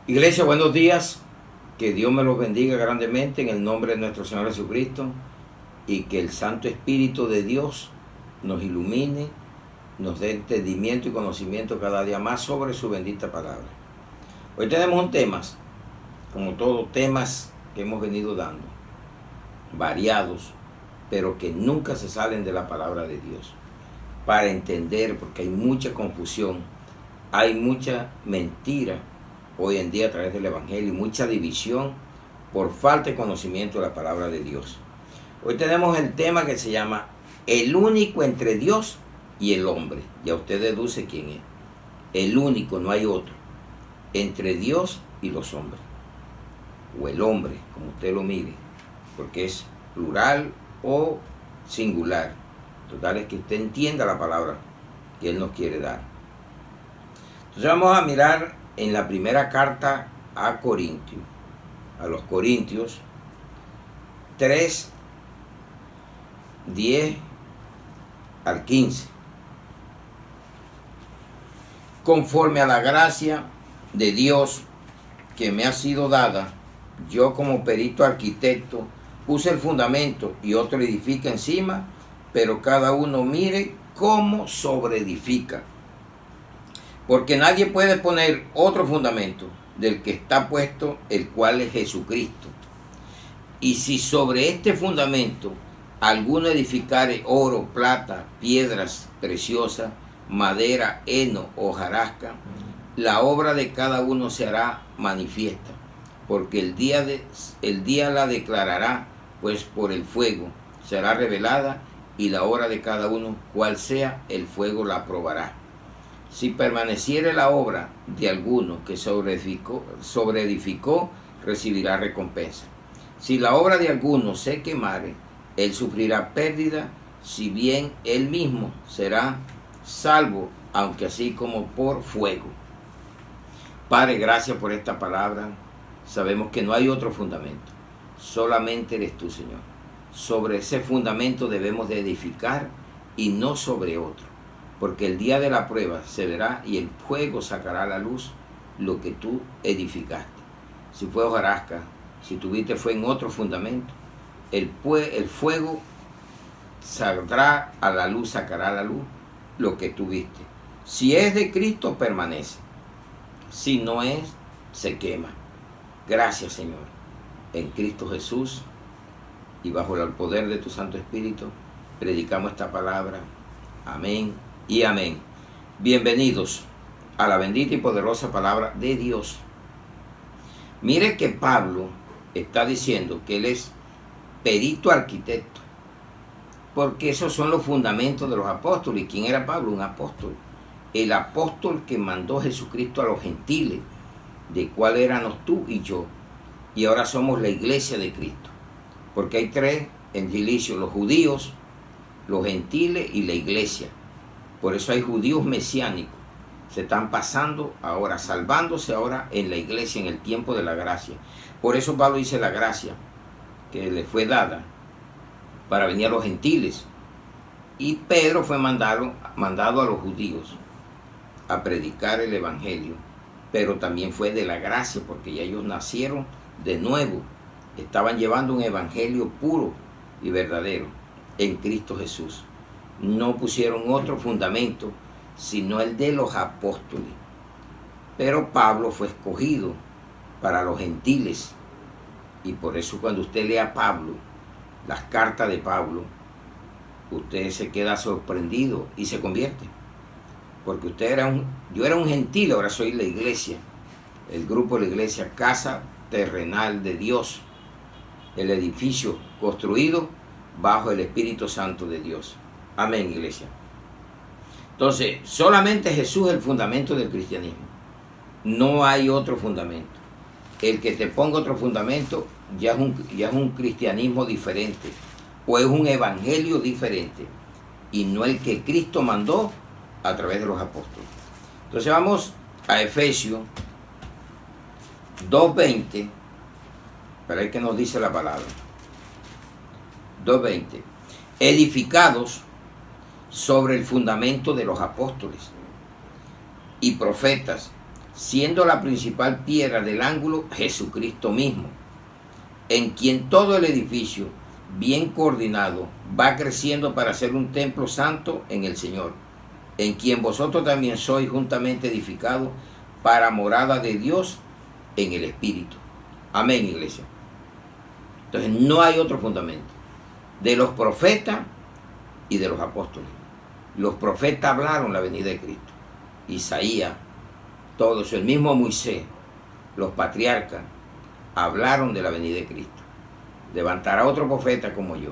Iglesia, buenos días. Que Dios me los bendiga grandemente en el nombre de nuestro Señor Jesucristo y que el Santo Espíritu de Dios nos ilumine, nos dé entendimiento y conocimiento cada día más sobre su bendita palabra. Hoy tenemos un tema, como todos temas que hemos venido dando, variados, pero que nunca se salen de la palabra de Dios, para entender, porque hay mucha confusión, hay mucha mentira hoy en día a través del Evangelio, mucha división por falta de conocimiento de la palabra de Dios. Hoy tenemos el tema que se llama el único entre Dios y el hombre. Ya usted deduce quién es. El único, no hay otro, entre Dios y los hombres. O el hombre, como usted lo mire, porque es plural o singular. Total es que usted entienda la palabra que Él nos quiere dar. Entonces vamos a mirar en la primera carta a Corintios, a los Corintios 3, 10 al 15. Conforme a la gracia de Dios que me ha sido dada, yo como perito arquitecto puse el fundamento y otro edifica encima, pero cada uno mire cómo sobreedifica. Porque nadie puede poner otro fundamento del que está puesto, el cual es Jesucristo. Y si sobre este fundamento alguno edificare oro, plata, piedras preciosas, madera, heno o hojarasca, la obra de cada uno se hará manifiesta, porque el día la declarará, pues por el fuego será revelada, y la obra de cada uno, cual sea, el fuego la probará. Si permaneciere la obra de alguno que sobreedificó, recibirá recompensa. Si la obra de alguno se quemare, él sufrirá pérdida, si bien él mismo será salvo, aunque así como por fuego. Padre, gracias por esta palabra. Sabemos que no hay otro fundamento, solamente eres tú, Señor. Sobre ese fundamento debemos de edificar y no sobre otro. Porque el día de la prueba se verá y el fuego sacará a la luz lo que tú edificaste. Si fue hojarasca, si tuviste fue en otro fundamento, el fuego saldrá a la luz, sacará a la luz lo que tuviste. Si es de Cristo, permanece. Si no es, se quema. Gracias, Señor. En Cristo Jesús y bajo el poder de tu Santo Espíritu, predicamos esta palabra. Amén y amén. Bienvenidos a la bendita y poderosa palabra de Dios. Mire que Pablo está diciendo que él es perito arquitecto, porque esos son los fundamentos de los apóstoles. ¿Y quién era Pablo? Un apóstol. El apóstol que mandó Jesucristo a los gentiles, de cuál éramos tú y yo. Y ahora somos la iglesia de Cristo. Porque hay tres gentilicios: los judíos, los gentiles y la iglesia. Por eso hay judíos mesiánicos. Se están pasando ahora, salvándose ahora en la iglesia, en el tiempo de la gracia. Por eso Pablo dice la gracia que le fue dada para venir a los gentiles. Y Pedro fue mandado a los judíos a predicar el evangelio. Pero también fue de la gracia, porque ya ellos nacieron de nuevo. Estaban llevando un evangelio puro y verdadero en Cristo Jesús. No pusieron otro fundamento, sino el de los apóstoles. Pero Pablo fue escogido para los gentiles. Y por eso cuando usted lea a Pablo, las cartas de Pablo, usted se queda sorprendido y se convierte. Porque yo era un gentil, ahora soy la iglesia. El grupo de la iglesia, casa terrenal de Dios. El edificio construido bajo el Espíritu Santo de Dios. Amén, iglesia. Entonces, solamente Jesús es el fundamento del cristianismo. No hay otro fundamento. El que te ponga otro fundamento ya es un cristianismo diferente. O es un evangelio diferente. Y no el que Cristo mandó a través de los apóstoles. Entonces vamos a Efesios 2:20. Para ver qué nos dice la palabra. 2:20. Edificados sobre el fundamento de los apóstoles y profetas, siendo la principal piedra del ángulo Jesucristo mismo, en quien todo el edificio, bien coordinado, va creciendo para ser un templo santo en el Señor, en quien vosotros también sois juntamente edificados para morada de Dios en el Espíritu. Amén, iglesia. Entonces no hay otro fundamento. De los profetas y de los apóstoles. Los profetas hablaron la venida de Cristo. Isaías, todo eso, el mismo Moisés, los patriarcas, hablaron de la venida de Cristo. Levantará otro profeta como yo.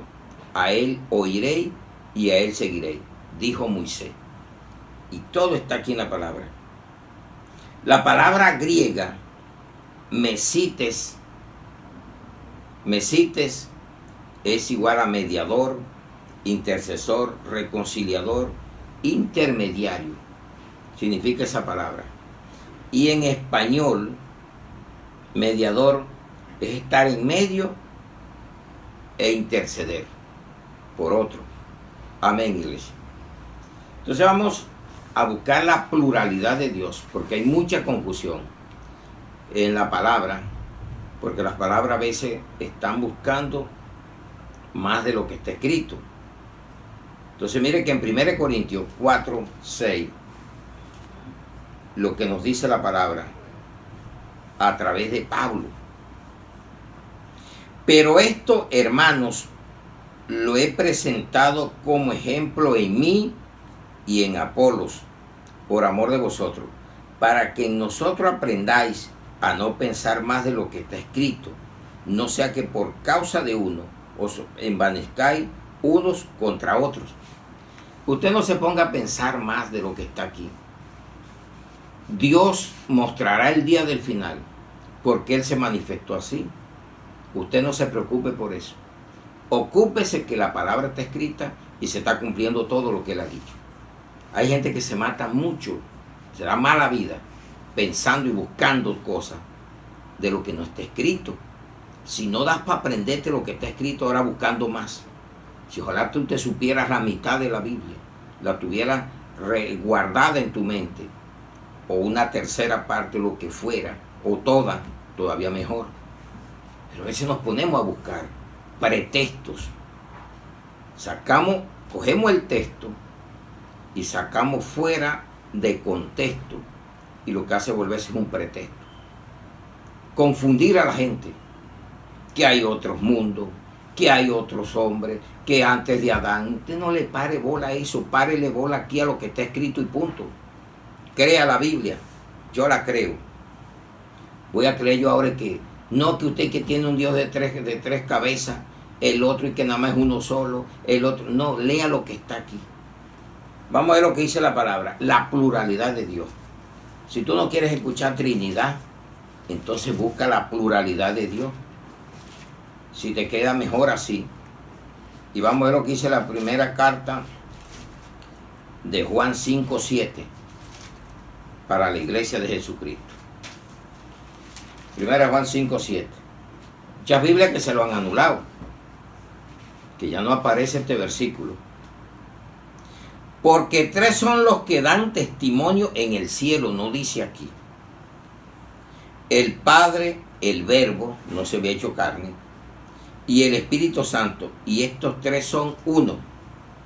A él oiréis y a él seguiréis, dijo Moisés. Y todo está aquí en la palabra. La palabra griega, mesites, es igual a mediador, intercesor, reconciliador, intermediario. Significa esa palabra. Y en español, mediador es estar en medio e interceder por otro. Amén, iglesia. Entonces vamos a buscar la pluralidad de Dios, porque hay mucha confusión en la palabra, porque las palabras a veces están buscando más de lo que está escrito. Entonces mire que en 1 Corintios 4, 6, lo que nos dice la palabra a través de Pablo. Pero esto, hermanos, lo he presentado como ejemplo en mí y en Apolos, por amor de vosotros, para que en nosotros aprendáis a no pensar más de lo que está escrito, no sea que por causa de uno os envanezcáis unos contra otros. Usted no se ponga a pensar más de lo que está aquí. Dios mostrará el día del final, porque Él se manifestó así. Usted no se preocupe por eso. Ocúpese que la palabra está escrita y se está cumpliendo todo lo que Él ha dicho. Hay gente que se mata mucho, se da mala vida, pensando y buscando cosas de lo que no está escrito. Si no das para aprenderte lo que está escrito, ahora buscando más. Si ojalá tú te supieras la mitad de la Biblia, la tuvieras guardada en tu mente, o una tercera parte, lo que fuera, o toda, todavía mejor. Pero a veces nos ponemos a buscar pretextos. Cogemos el texto y sacamos fuera de contexto, y lo que hace volverse un pretexto. Confundir a la gente, que hay otros mundos, que hay otros hombres, que antes de Adán. Usted no le pare bola a eso, párele bola aquí a lo que está escrito y punto. Crea la Biblia, yo la creo. Voy a creer yo ahora que no, que usted que tiene un Dios de tres cabezas, el otro y que nada más es uno solo, el otro. No, lea lo que está aquí. Vamos a ver lo que dice la palabra, la pluralidad de Dios. Si tú no quieres escuchar Trinidad, entonces busca la pluralidad de Dios. Si te queda mejor así. Y vamos a ver lo que dice la primera carta de Juan 5:7 para la iglesia de Jesucristo. Primera Juan 5:7. Muchas Biblias que se lo han anulado, que ya no aparece este versículo. Porque tres son los que dan testimonio en el cielo, no dice aquí. El Padre, el Verbo, no se había hecho carne, y el Espíritu Santo. Y estos tres son uno.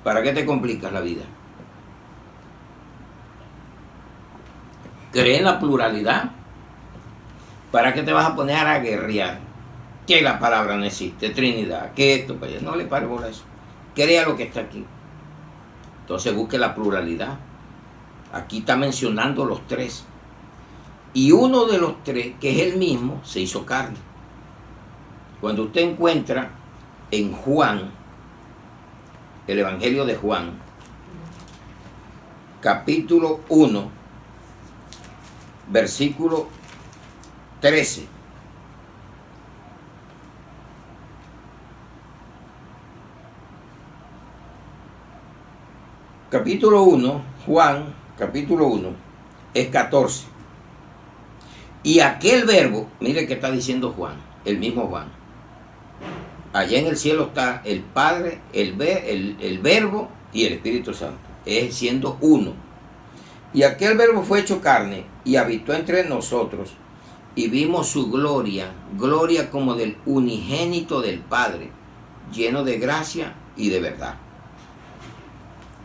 ¿Para qué te complicas la vida? ¿Cree en la pluralidad? ¿Para qué te vas a poner a guerrear? Que la palabra no existe, Trinidad, que esto, pues no le pare bola a eso. Crea lo que está aquí. Entonces busque la pluralidad. Aquí está mencionando los tres. Y uno de los tres, que es el mismo, se hizo carne. Cuando usted encuentra en Juan, el Evangelio de Juan, capítulo 1, versículo 13. Capítulo 1, Juan, capítulo 1, es 14. Y aquel verbo, mire que está diciendo Juan, el mismo Juan. Allá en el cielo está el Padre, el Verbo y el Espíritu Santo. Es siendo uno. Y aquel verbo fue hecho carne y habitó entre nosotros, y vimos su gloria, gloria como del unigénito del Padre, lleno de gracia y de verdad.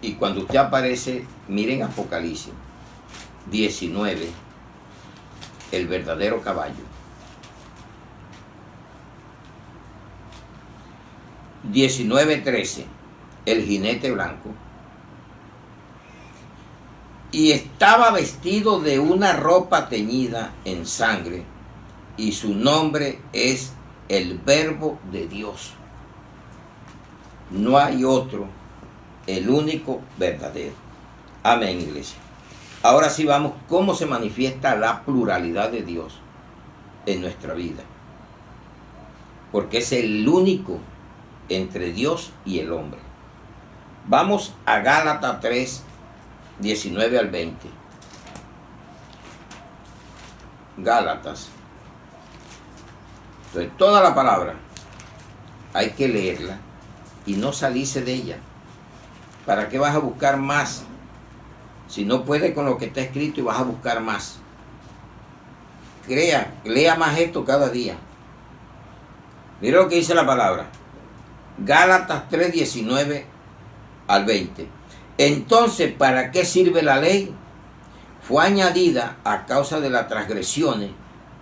Y cuando usted aparece, miren Apocalipsis 19, el verdadero caballo. 19:13, el jinete blanco. Y estaba vestido de una ropa teñida en sangre, y su nombre es el Verbo de Dios. No hay otro, el único verdadero. Amén, iglesia. Ahora sí vamos, cómo se manifiesta la pluralidad de Dios en nuestra vida. Porque es el único entre Dios y el hombre. Vamos a Gálatas 3, 19 al 20. Gálatas. Entonces, toda la palabra hay que leerla y no salirse de ella. ¿Para qué vas a buscar más? Si no puedes con lo que está escrito y vas a buscar más. Lea más esto cada día. Mira lo que dice la palabra. Gálatas 3, 19 al 20. Entonces, ¿para qué sirve la ley? Fue añadida a causa de las transgresiones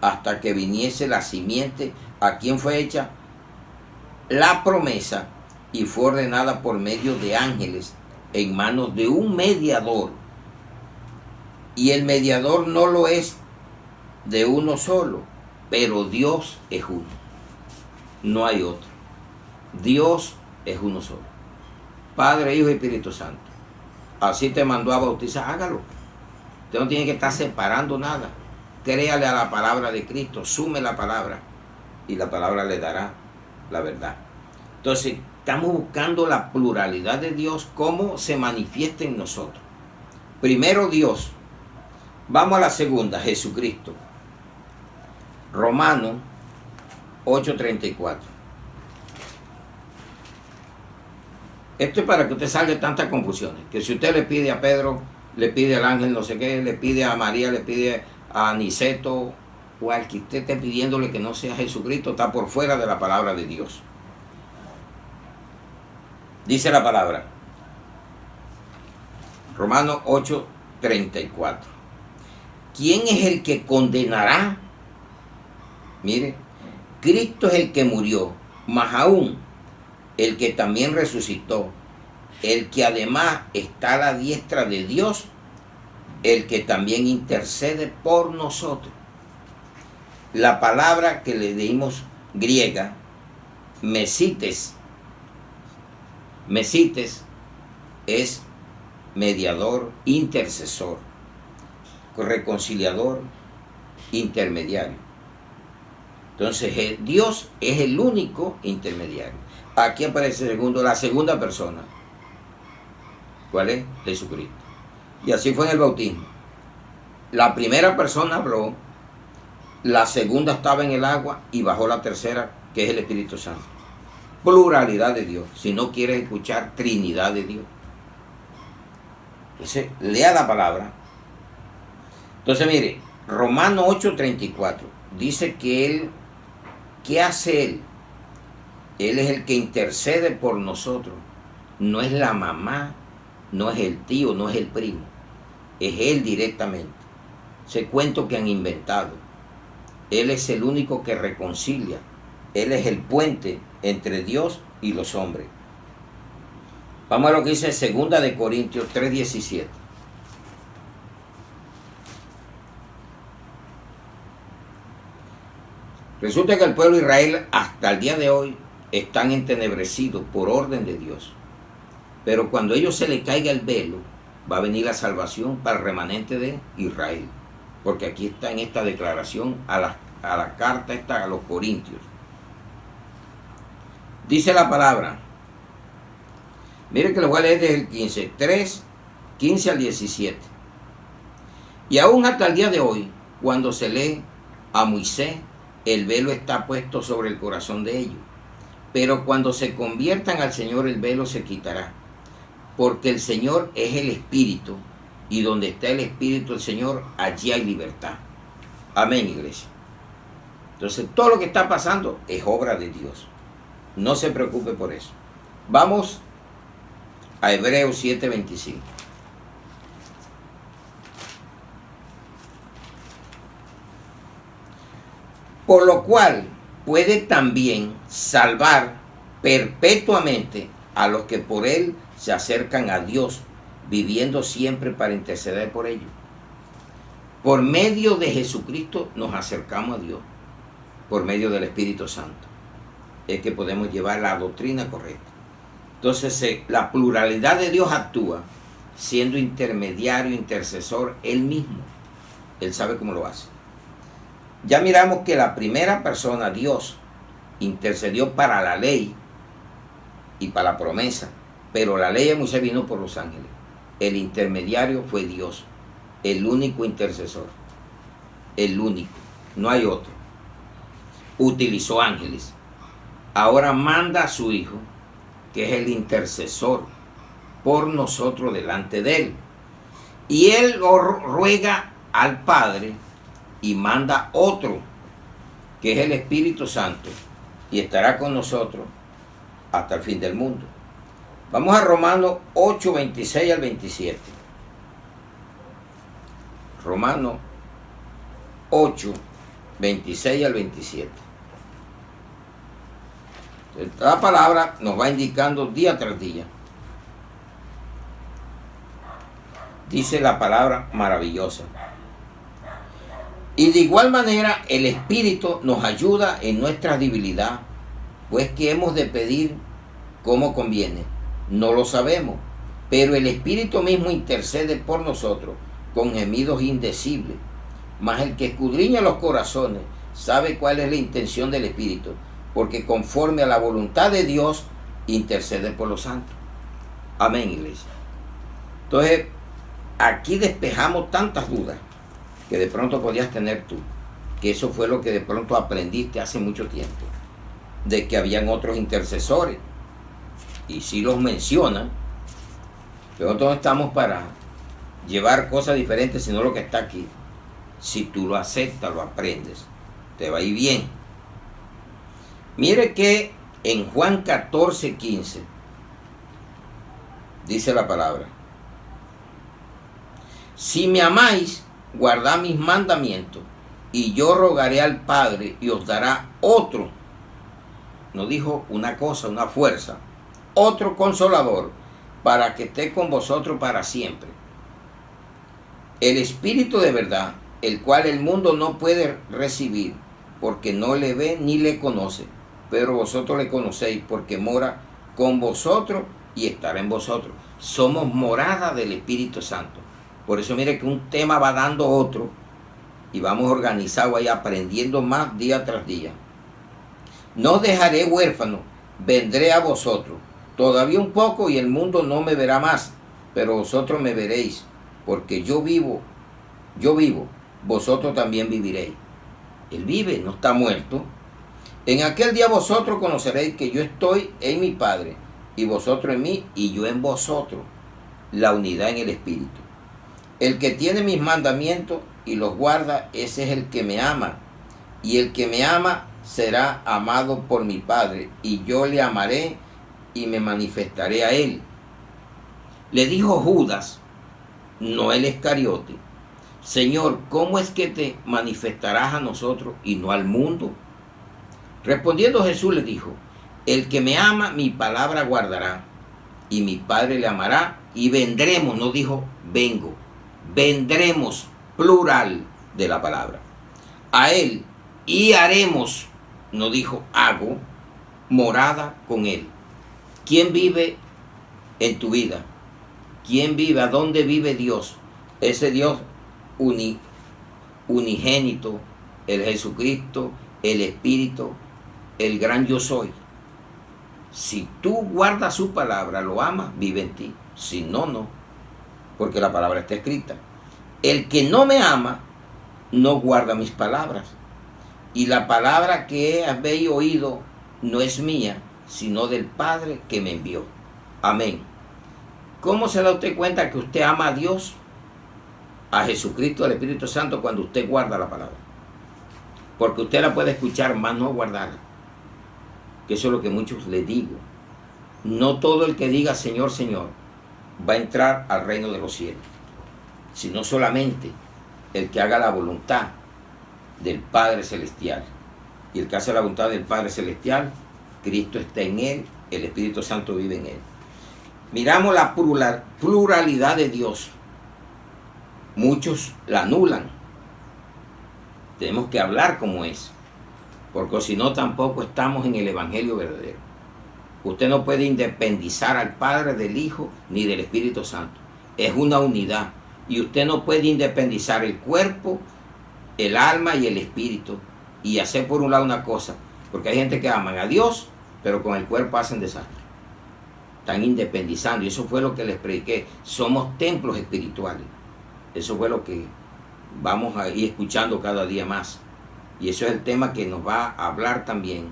hasta que viniese la simiente a quien fue hecha la promesa y fue ordenada por medio de ángeles en manos de un mediador. Y el mediador no lo es de uno solo, pero Dios es uno. No hay otro. Dios es uno solo. Padre, Hijo y Espíritu Santo. Así te mandó a bautizar, hágalo. Usted no tiene que estar separando nada. Créale a la palabra de Cristo, sume la palabra y la palabra le dará la verdad. Entonces, estamos buscando la pluralidad de Dios, cómo se manifiesta en nosotros. Primero Dios. Vamos a la segunda, Jesucristo. Romanos 8:34. Esto es para que usted salga de tantas confusiones. Que si usted le pide a Pedro, le pide al ángel no sé qué, le pide a María, le pide a Aniceto, o al que usted esté pidiéndole que no sea Jesucristo, está por fuera de la palabra de Dios. Dice la palabra. Romanos 8:34. ¿Quién es el que condenará? Mire, Cristo es el que murió, más aún el que también resucitó, el que además está a la diestra de Dios, el que también intercede por nosotros. La palabra que le dimos griega, mesites, es mediador, intercesor, reconciliador, intermediario. Entonces Dios es el único intermediario. Aquí aparece la segunda persona. ¿Cuál es? Jesucristo. Y así fue en el bautismo. La primera persona habló, la segunda estaba en el agua y bajó la tercera, que es el Espíritu Santo. Pluralidad de Dios. Si no quieres escuchar Trinidad de Dios. Entonces, lea la palabra. Entonces, mire, Romanos 8:34 dice que Él, ¿qué hace Él? Él es el que intercede por nosotros. No es la mamá, no es el tío, no es el primo. Es Él directamente. Ese cuento que han inventado. Él es el único que reconcilia. Él es el puente entre Dios y los hombres. Vamos a lo que dice 2 de Corintios 3:17. Resulta que el pueblo de Israel hasta el día de hoy están entenebrecidos por orden de Dios. Pero cuando a ellos se les caiga el velo, va a venir la salvación para el remanente de Israel. Porque aquí está en esta declaración a la carta esta a los Corintios. Dice la palabra. Mire que lo voy a leer desde el 15 al 17. Y aún hasta el día de hoy, cuando se lee a Moisés, el velo está puesto sobre el corazón de ellos. Pero cuando se conviertan al Señor, el velo se quitará. Porque el Señor es el Espíritu, Y donde está el Espíritu del Señor, allí hay libertad. Amén, iglesia. Entonces, todo lo que está pasando es obra de Dios. No se preocupe por eso. Vamos a Hebreos 7:25. Por lo cual puede también salvar perpetuamente a los que por él se acercan a Dios, viviendo siempre para interceder por ellos. Por medio de Jesucristo nos acercamos a Dios, por medio del Espíritu Santo. Es que podemos llevar la doctrina correcta. Entonces, la pluralidad de Dios actúa siendo intermediario, intercesor, Él mismo. Él sabe cómo lo hace. Ya miramos que la primera persona, Dios, intercedió para la ley y para la promesa, pero la ley de Moisés vino por los ángeles. El intermediario fue Dios, el único intercesor, el único, no hay otro. Utilizó ángeles. Ahora manda a su Hijo, que es el intercesor por nosotros delante de Él. Y Él ruega al Padre y manda otro, que es el Espíritu Santo, y estará con nosotros hasta el fin del mundo. Vamos a Romanos 8, 26 al 27. Romanos 8, 26 al 27. La palabra nos va indicando día tras día. Dice la palabra maravillosa. Y de igual manera el Espíritu nos ayuda en nuestra debilidad, pues que hemos de pedir como conviene. No lo sabemos, pero el Espíritu mismo intercede por nosotros con gemidos indecibles. Mas el que escudriña los corazones sabe cuál es la intención del Espíritu, porque conforme a la voluntad de Dios intercede por los santos. Amén, iglesia. Entonces, aquí despejamos tantas dudas que de pronto podías tener tú, que eso fue lo que de pronto aprendiste hace mucho tiempo, de que habían otros intercesores, y sí los mencionan, pero nosotros estamos para llevar cosas diferentes, sino lo que está aquí. Si tú lo aceptas, lo aprendes, te va a ir bien. Mire que en Juan 14, 15 dice la palabra: si me amáis, guardad mis mandamientos, y yo rogaré al Padre y os dará otro. No dijo una cosa, una fuerza, otro consolador, para que esté con vosotros para siempre. El Espíritu de verdad, el cual el mundo no puede recibir, porque no le ve ni le conoce, pero vosotros le conocéis, porque mora con vosotros y estará en vosotros. Somos morada del Espíritu Santo. Por eso mire que un tema va dando otro, y vamos organizados ahí aprendiendo más día tras día. No os dejaré huérfano, vendré a vosotros. Todavía un poco y el mundo no me verá más, pero vosotros me veréis, porque yo vivo, vosotros también viviréis. Él vive, no está muerto. En aquel día vosotros conoceréis que yo estoy en mi Padre, y vosotros en mí, y yo en vosotros. La unidad en el Espíritu. El que tiene mis mandamientos y los guarda, ese es el que me ama. Y el que me ama será amado por mi Padre, y yo le amaré y me manifestaré a él. Le dijo Judas, no el Iscariote: Señor, ¿cómo es que te manifestarás a nosotros y no al mundo? Respondiendo Jesús le dijo: el que me ama, mi palabra guardará, y mi Padre le amará, y vendremos. No dijo vengo, vendremos, plural de la palabra, a él, y haremos, no dijo hago, morada con él. ¿Quién vive en tu vida? ¿Quién vive? ¿A dónde vive Dios? Ese Dios unigénito, el Jesucristo, el Espíritu, el gran yo soy. Si tú guardas su palabra, lo amas, vive en ti. Si no, no. Porque la palabra está escrita. El que no me ama, no guarda mis palabras. Y la palabra que habéis oído no es mía, sino del Padre que me envió. Amén. ¿Cómo se da usted cuenta que usted ama a Dios? a Jesucristo, al Espíritu Santo, cuando usted guarda la palabra. Porque usted la puede escuchar, más no guardarla. Que eso es lo que muchos les digo. No todo el que diga Señor, Señor, va a entrar al reino de los cielos, sino solamente el que haga la voluntad del Padre Celestial. Y el que hace la voluntad del Padre Celestial, Cristo está en él, el Espíritu Santo vive en él. Miramos la pluralidad de Dios. Muchos la anulan. Tenemos que hablar como es, porque si no tampoco estamos en el Evangelio verdadero. Usted no puede independizar al Padre, del Hijo, ni del Espíritu Santo. Es una unidad. Y usted no puede independizar el cuerpo, el alma y el espíritu. Y hacer por un lado una cosa. Porque hay gente que aman a Dios, pero con el cuerpo hacen desastre. Están independizando. Y eso fue lo que les prediqué. Somos templos espirituales. Eso fue lo que vamos a ir escuchando cada día más. Y eso es el tema que nos va a hablar también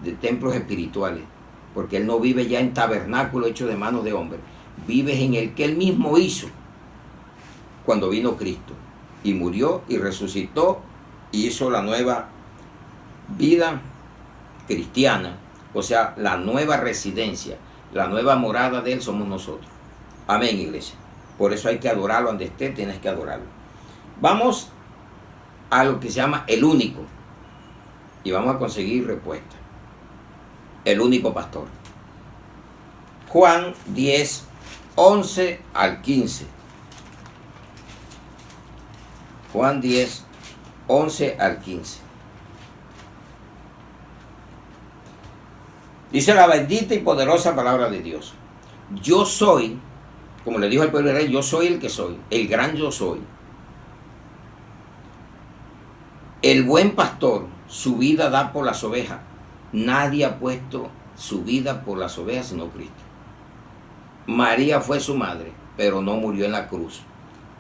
de templos espirituales. Porque Él no vive ya en tabernáculo hecho de manos de hombres. Vive en el que Él mismo hizo cuando vino Cristo. Y murió y resucitó y hizo la nueva vida cristiana. O sea, la nueva residencia, la nueva morada de Él somos nosotros. Amén, iglesia. Por eso hay que adorarlo donde esté, tienes que adorarlo. Vamos a lo que se llama el único. Y vamos a conseguir respuesta. El único pastor. Juan 10, 11 al 15. Juan 10, 11 al 15. Dice la bendita y poderosa palabra de Dios. Yo soy, como le dijo al pueblo de Israel, yo soy el que soy, el gran yo soy. El buen pastor su vida da por las ovejas. Nadie ha puesto su vida por las ovejas sino Cristo. María fue su madre, pero no murió en la cruz.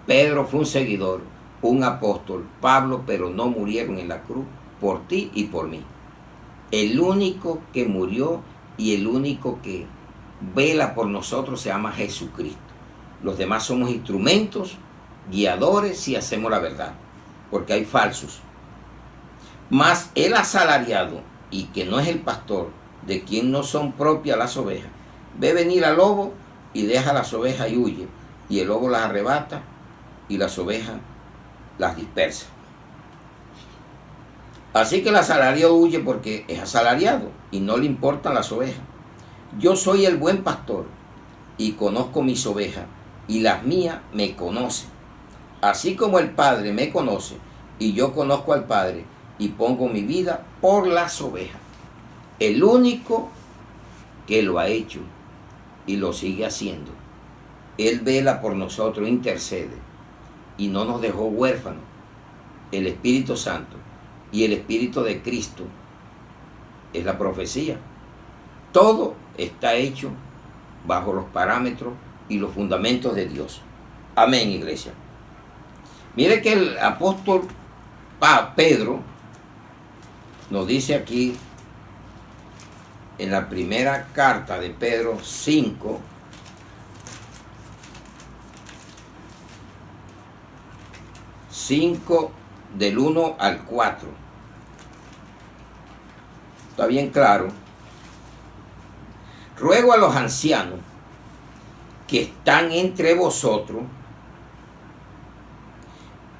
Pedro fue un seguidor, un apóstol. Pablo, pero no murieron en la cruz por ti y por mí. El único que murió y el único que vela por nosotros se llama Jesucristo. Los demás somos instrumentos, guiadores si hacemos la verdad, porque hay falsos. Mas el asalariado, y que no es el pastor, de quien no son propias las ovejas, ve venir al lobo y deja las ovejas y huye, y el lobo las arrebata y las ovejas las dispersa. Así que el asalariado huye porque es asalariado y no le importan las ovejas. Yo soy el buen pastor y conozco mis ovejas, y las mías me conocen. Así como el Padre me conoce y yo conozco al Padre y pongo mi vida por las ovejas. El único que lo ha hecho y lo sigue haciendo. Él vela por nosotros, intercede y no nos dejó huérfanos. El Espíritu Santo y el Espíritu de Cristo es la profecía. Todo está hecho bajo los parámetros y los fundamentos de Dios. Amén, iglesia. Mire que el apóstol Pedro nos dice aquí en la primera carta de Pedro 5, del 1 al 4. Está bien claro. Ruego a los ancianos que están entre vosotros,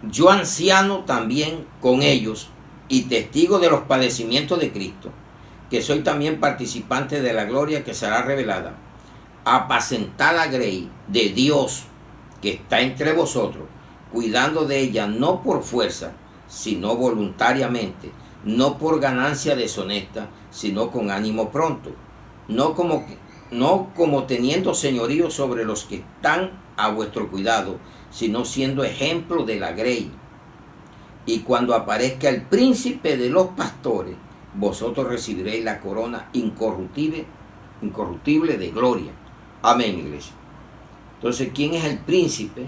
yo anciano también con ellos y testigo de los padecimientos de Cristo, que soy también participante de la gloria que será revelada, apacentar la grey de Dios que está entre vosotros, cuidando de ella no por fuerza, sino voluntariamente, no por ganancia deshonesta, sino con ánimo pronto, no como teniendo señorío sobre los que están a vuestro cuidado, sino siendo ejemplo de la grey. Y cuando aparezca el príncipe de los pastores, vosotros recibiréis la corona incorruptible de gloria. Amén, iglesia. Entonces, ¿quién es el príncipe?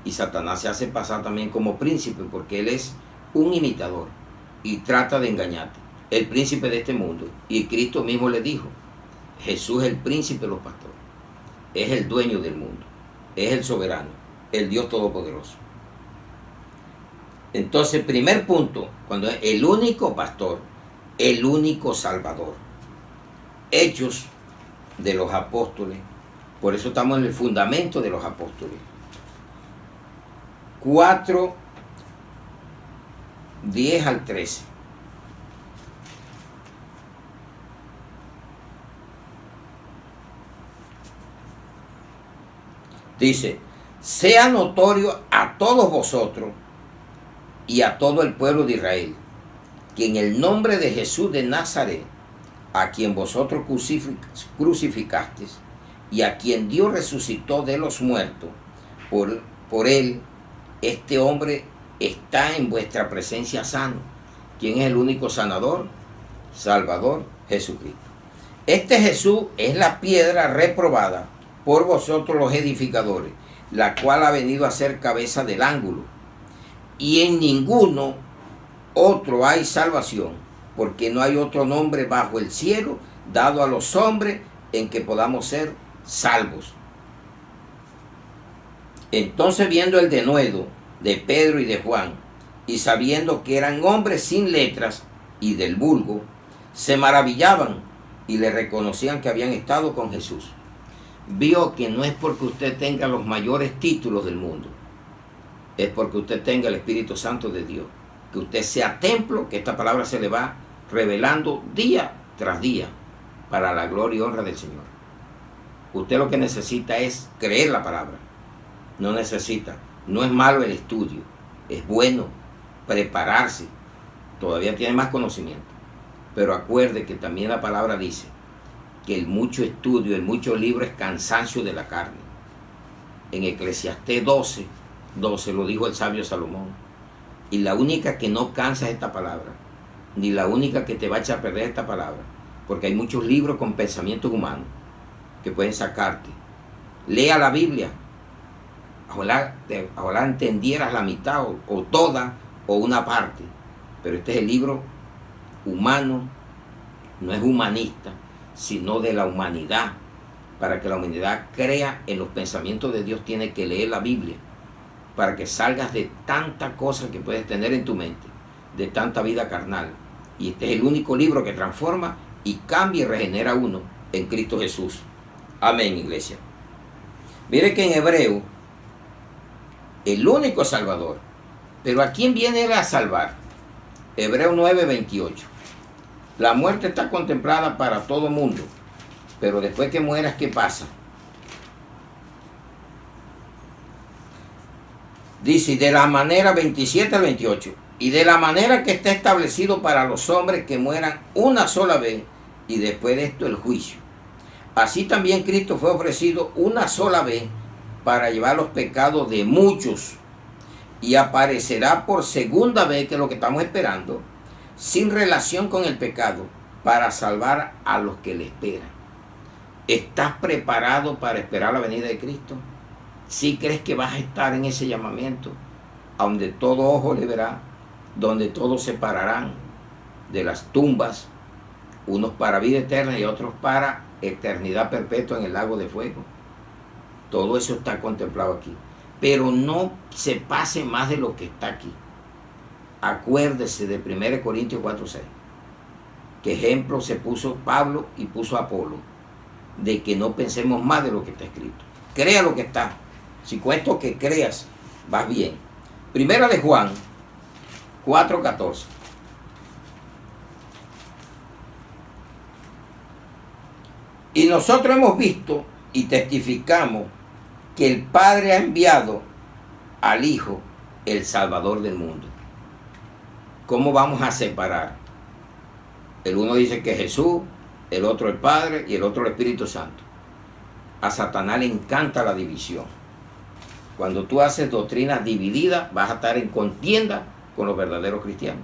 Y Satanás se hace pasar también como príncipe porque él es un imitador y trata de engañarte. El príncipe de este mundo. Y Cristo mismo le dijo, Jesús es el príncipe de los pastores. Es el dueño del mundo. Es el soberano. el Dios Todopoderoso. Entonces, primer punto, cuando es el único pastor, el único salvador. Hechos de los apóstoles. Por eso estamos en el fundamento de los apóstoles. 4, 10 al 13. Dice, sea notorio a todos vosotros y a todo el pueblo de Israel, que en el nombre de Jesús de Nazaret, a quien vosotros crucificasteis, y a quien Dios resucitó de los muertos, por él, este hombre está en vuestra presencia sano. ¿Quién es el único sanador? Salvador, Jesucristo. Este Jesús es la piedra reprobada por vosotros los edificadores, la cual ha venido a ser cabeza del ángulo. Y en ninguno otro hay salvación, porque no hay otro nombre bajo el cielo dado a los hombres en que podamos ser salvos. Entonces, viendo el denuedo de Pedro y de Juan, y sabiendo que eran hombres sin letras y del vulgo, se maravillaban y le reconocían que habían estado con Jesús. Vio que no es porque usted tenga los mayores títulos del mundo, es porque usted tenga el Espíritu Santo de Dios, que usted sea templo, que esta palabra se le va revelando día tras día para la gloria y honra del Señor. Usted lo que necesita es creer la palabra. No necesita. No es malo el estudio. Es bueno prepararse. Todavía tiene más conocimiento. Pero acuerde que también la palabra dice que el mucho estudio, el mucho libro es cansancio de la carne. En Eclesiastés 12 lo dijo el sabio Salomón. Y la única que no cansa es esta palabra. Ni la única que te va a echar a perder esta palabra. Porque hay muchos libros con pensamientos humanos que pueden sacarte. Lea la Biblia. Ojalá entendieras la mitad o toda o una parte. Pero este es el libro humano, no es humanista, sino de la humanidad. Para que la humanidad crea en los pensamientos de Dios, tiene que leer la Biblia. Para que salgas de tanta cosa que puedes tener en tu mente, de tanta vida carnal. Y este es el único libro que transforma y cambia y regenera uno en Cristo Jesús. Amén, iglesia. Mire que en Hebreo, el único Salvador. Pero ¿a quién viene él a salvar? Hebreo 9:28. La muerte está contemplada para todo mundo. Pero después que mueras, ¿qué pasa? Dice, de la manera 27 al 28. Y de la manera que está establecido para los hombres que mueran una sola vez, y después de esto el juicio. Así también Cristo fue ofrecido una sola vez para llevar los pecados de muchos, y aparecerá por segunda vez, que es lo que estamos esperando, sin relación con el pecado, para salvar a los que le esperan. ¿Estás preparado para esperar la venida de Cristo? ¿Sí crees que vas a estar en ese llamamiento, a donde todo ojo le verá, donde todos se pararán de las tumbas, unos para vida eterna y otros para eternidad perpetua en el lago de fuego? Todo eso está contemplado aquí. Pero no se pase más de lo que está aquí. Acuérdese de 1 Corintios 4:6. Que ejemplo se puso Pablo y puso Apolo. De que no pensemos más de lo que está escrito. Crea lo que está. Si con esto que creas vas bien. Primera de Juan 4:14. Y nosotros hemos visto y testificamos que el Padre ha enviado al Hijo, el Salvador del mundo. ¿Cómo vamos a separar? El uno dice que es Jesús, el otro el Padre y el otro el Espíritu Santo. A Satanás le encanta la división. Cuando tú haces doctrinas divididas, vas a estar en contienda con los verdaderos cristianos.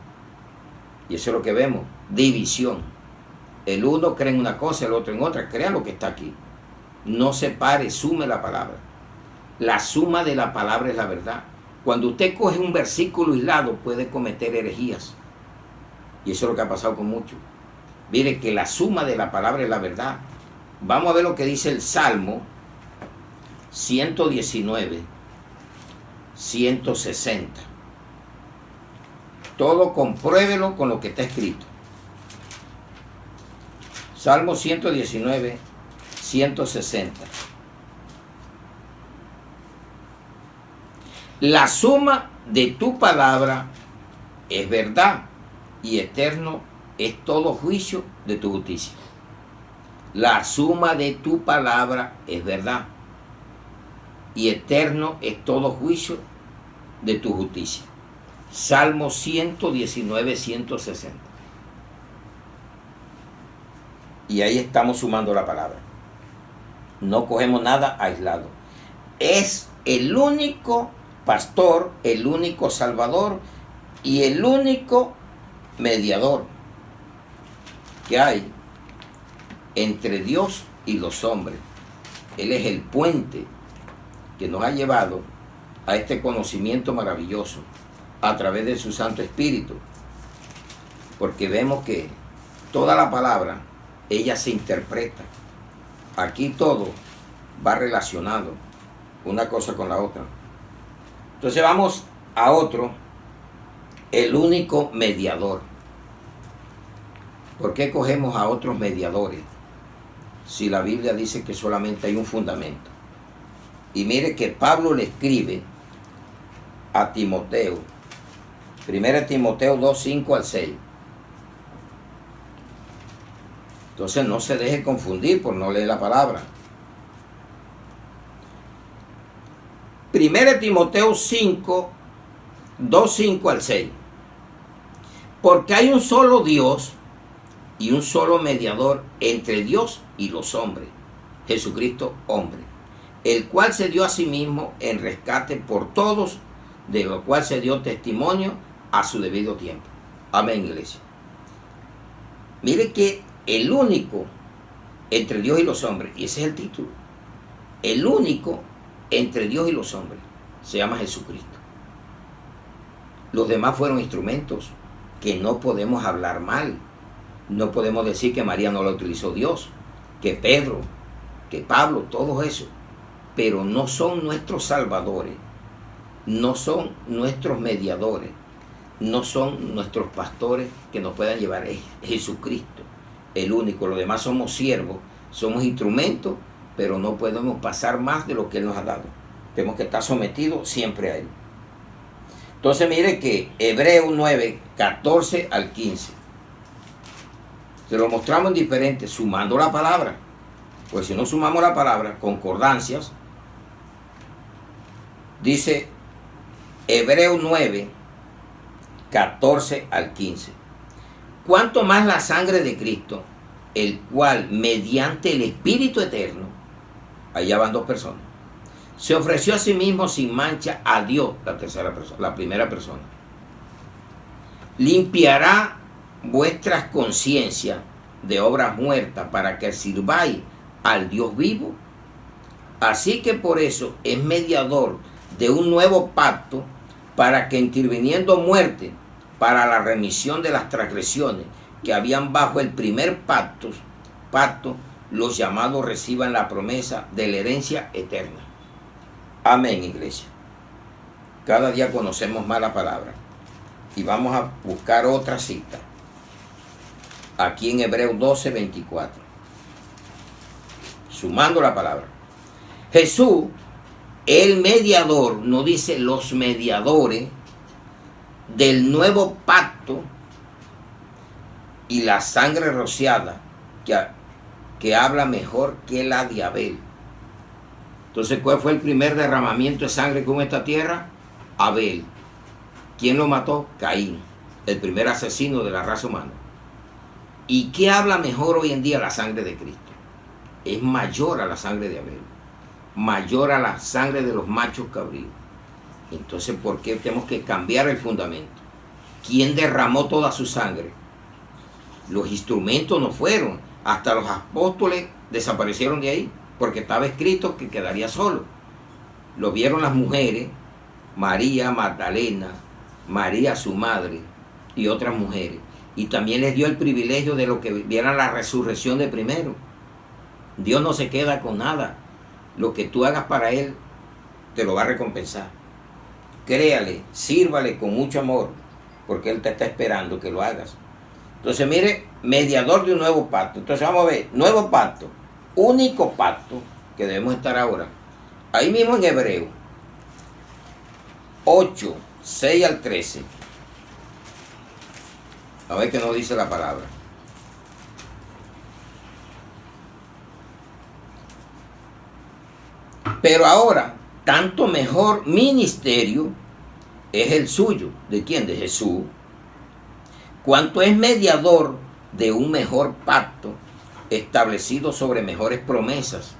Y eso es lo que vemos, división. El uno cree en una cosa, el otro en otra. Crea lo que está aquí. No separe, sume la palabra. La suma de la palabra es la verdad. Cuando usted coge un versículo aislado, puede cometer herejías. Y eso es lo que ha pasado con muchos. Mire que la suma de la palabra es la verdad. Vamos a ver lo que dice el Salmo 119. 160. Todo compruébelo con lo que está escrito. Salmo 119, 160. La suma de tu palabra es verdad y eterno es todo juicio de tu justicia. La suma de tu palabra es verdad y eterno es todo juicio de tu justicia. Salmo 119, 160. Y ahí estamos sumando la palabra. No cogemos nada aislado. Es el único pastor, el único salvador y el único mediador que hay entre Dios y los hombres. Él es el puente que nos ha llevado a este conocimiento maravilloso a través de su Santo Espíritu, porque vemos que toda la palabra, ella se interpreta. Aquí todo va relacionado una cosa con la otra. Entonces vamos a otro, el único mediador. ¿Por qué cogemos a otros mediadores si la Biblia dice que solamente hay un fundamento? Y mire que Pablo le escribe a Timoteo, 1 Timoteo 2, 5 al 6. Entonces no se deje confundir por no leer la palabra. 1 Timoteo 5, 2, 5 al 6. Porque hay un solo Dios y un solo mediador entre Dios y los hombres, Jesucristo hombre, el cual se dio a sí mismo en rescate por todos, de lo cual se dio testimonio a su debido tiempo. Amén, iglesia. Mire que el único entre Dios y los hombres, y ese es el título, el único entre Dios y los hombres, se llama Jesucristo. Los demás fueron instrumentos que no podemos hablar mal. No podemos decir que María no la utilizó Dios, que Pedro, que Pablo, todos esos, pero no son nuestros salvadores, no son nuestros mediadores, no son nuestros pastores que nos puedan llevar. Es Jesucristo, el único. Los demás somos siervos, somos instrumentos, pero no podemos pasar más de lo que Él nos ha dado. Tenemos que estar sometidos siempre a Él. Entonces mire que Hebreos 9, 14 al 15. Se lo mostramos en diferentes, sumando la palabra. Pues si no sumamos la palabra, concordancias, dice Hebreos 9, 14 al 15. Cuanto más la sangre de Cristo, el cual mediante el Espíritu Eterno, allá van dos personas, se ofreció a sí mismo sin mancha a Dios, la tercera persona, la primera persona, limpiará vuestras conciencias de obras muertas para que sirváis al Dios vivo. Así que por eso es mediador de un nuevo pacto, para que interviniendo muerte para la remisión de las transgresiones que habían bajo el primer pacto, los llamados reciban la promesa de la herencia eterna. Amén, iglesia. Cada día conocemos más la palabra y vamos a buscar otra cita. Aquí en Hebreos 12, 24. Sumando la palabra. Jesús, el mediador, no dice los mediadores del nuevo pacto, y la sangre rociada que habla mejor que la de Abel. Entonces, ¿cuál fue el primer derramamiento de sangre con esta tierra? Abel. ¿Quién lo mató? Caín, el primer asesino de la raza humana. ¿Y qué habla mejor hoy en día? La sangre de Cristo. Es mayor a la sangre de Abel, mayor a la sangre de los machos cabríos. Entonces, ¿por qué tenemos que cambiar el fundamento? ¿Quién derramó toda su sangre? Los instrumentos no fueron. Hasta los apóstoles desaparecieron de ahí, porque estaba escrito que quedaría solo. Lo vieron las mujeres, María Magdalena, María su madre y otras mujeres. Y también les dio el privilegio de lo que vieran la resurrección de primero. Dios no se queda con nada. Lo que tú hagas para Él, te lo va a recompensar. créale, sírvale con mucho amor, porque Él te está esperando que lo hagas. Entonces, mire, mediador de un nuevo pacto. Entonces, vamos a ver, nuevo pacto, único pacto que debemos estar ahora. Ahí mismo en Hebreo 8, 6 al 13. A ver qué nos dice la palabra. Pero ahora, tanto mejor ministerio es el suyo. ¿De quién? De Jesús. Cuanto es mediador de un mejor pacto, establecido sobre mejores promesas.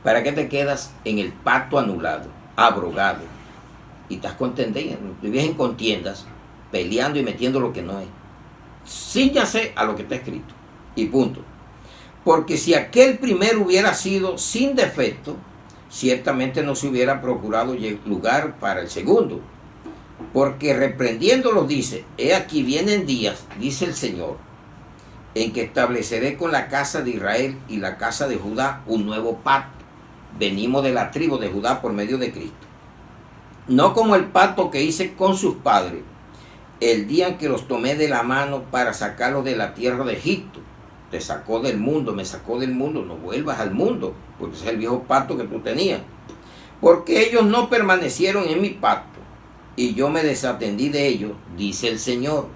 ¿Para qué te quedas en el pacto anulado, abrogado? Y estás contendiendo, vives en contiendas, peleando y metiendo lo que no es. Cíñase a lo que está escrito. Y punto. Porque si aquel primero hubiera sido sin defecto, ciertamente no se hubiera procurado lugar para el segundo. Porque reprendiéndolos dice, he aquí vienen días, dice el Señor, en que estableceré con la casa de Israel y la casa de Judá un nuevo pacto. Venimos de la tribu de Judá por medio de Cristo. No como el pacto que hice con sus padres, el día en que los tomé de la mano para sacarlos de la tierra de Egipto. Te sacó del mundo, me sacó del mundo, no vuelvas al mundo, porque ese es el viejo pacto que tú tenías. Porque ellos no permanecieron en mi pacto, y yo me desatendí de ellos, dice el Señor.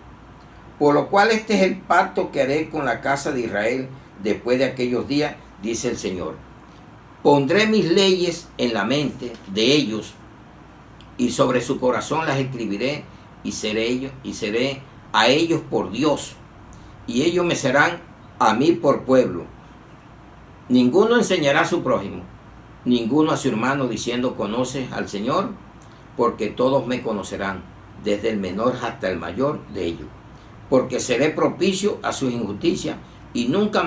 Por lo cual este es el pacto que haré con la casa de Israel después de aquellos días, dice el Señor. Pondré mis leyes en la mente de ellos, y sobre su corazón las escribiré, y seré a ellos por Dios, y ellos me serán a mí por pueblo. Ninguno enseñará a su prójimo, ninguno a su hermano, diciendo, ¿conoces al Señor? Porque todos me conocerán, desde el menor hasta el mayor de ellos. Porque seré propicio a sus injusticias, y nunca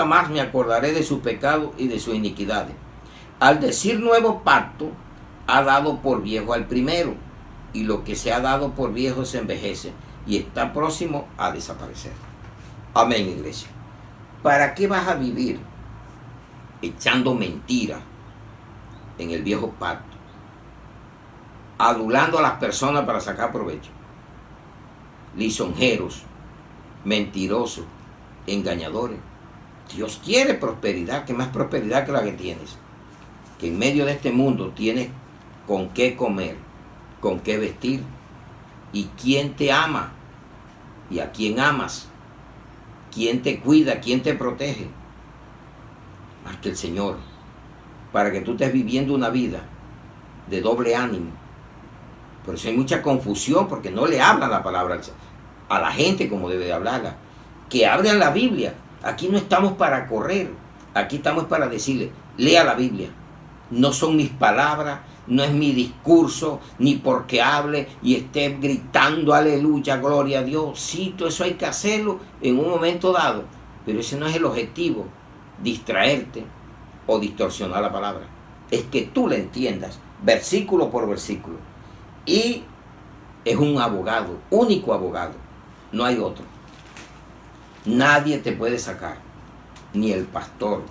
más me acordaré de sus pecados y de sus iniquidades. Al decir nuevo pacto, ha dado por viejo al primero, y lo que se ha dado por viejo se envejece, y está próximo a desaparecer. Amén, iglesia. ¿Para qué vas a vivir echando mentira en el viejo pacto? Adulando a las personas para sacar provecho. Lisonjeros, mentirosos, engañadores. Dios quiere prosperidad, que más prosperidad que la que tienes. Que en medio de este mundo tienes con qué comer, con qué vestir, y quién te ama, y a quién amas, quién te cuida, quién te protege, más que el Señor, para que tú estés viviendo una vida de doble ánimo. Por eso hay mucha confusión, porque no le hablan la palabra a la gente como debe de hablarla. Que abran la Biblia. Aquí no estamos para correr, aquí estamos para decirle, lea la Biblia. No son mis palabras, no es mi discurso, ni porque hable y esté gritando aleluya, gloria a Dios. Sí, todo eso hay que hacerlo en un momento dado, pero ese no es el objetivo, distraerte o distorsionar la palabra. Es que tú la entiendas, versículo por versículo. Y es un abogado, único abogado, no hay otro. Nadie te puede sacar, ni el pastor.